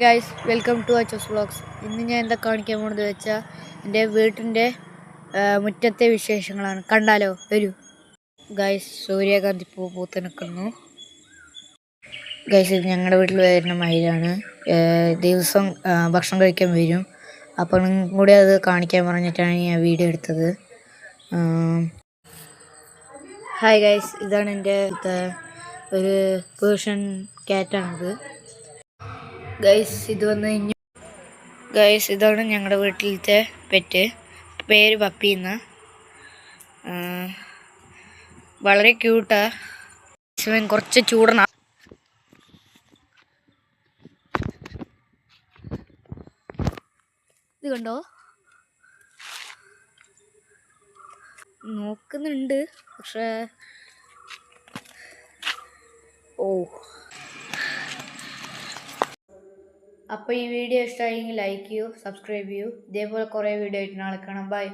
Guys welcome to Achos vlogs. ഇന്ന് ഞാൻ എന്താ കാണിക്കാൻ പോകുന്നത് വെച്ചാൽ എൻ്റെ വീട്ടിൻ്റെ മുറ്റത്തെ വിശേഷങ്ങളാണ്. കണ്ടാലോ? വരൂ ഗൈസ്. സൂര്യകാന്തി പൂ പൂത്ത് നിൽക്കുന്നു. ഗൈസ്, ഇത് ഞങ്ങളുടെ വീട്ടിൽ വരുന്ന മയിലാണ്. ദിവസം ഭക്ഷണം കഴിക്കാൻ വരും. അപ്പം കൂടി അത് കാണിക്കാൻ പറഞ്ഞിട്ടാണ് ഞാൻ വീഡിയോ എടുത്തത്. ഹായ് ഗൈസ്, ഇതാണ് എൻ്റെ ഒരു പേർഷ്യൻ ക്യാറ്റാണിത്. ഗൈസ് ഇതാണ് ഞങ്ങളുടെ വീട്ടിലത്തെ പെറ്റ്. പേര് പപ്പി എന്ന്. വളരെ ക്യൂട്ടാ. ഇവൻ കുറച്ച് ചൂടണ. ഇത് കണ്ടോ, നോക്കുന്നുണ്ട് പക്ഷേ അപ്പോൾ ഈ വീഡിയോ ഇഷ്ടമായെങ്കിൽ ലൈക്ക് ചെയ്യൂ, സബ്സ്ക്രൈബ് ചെയ്യൂ. ഇതേപോലെ കുറേ വീഡിയോ ആയിട്ട് നാളെ കാണാം. ബൈ.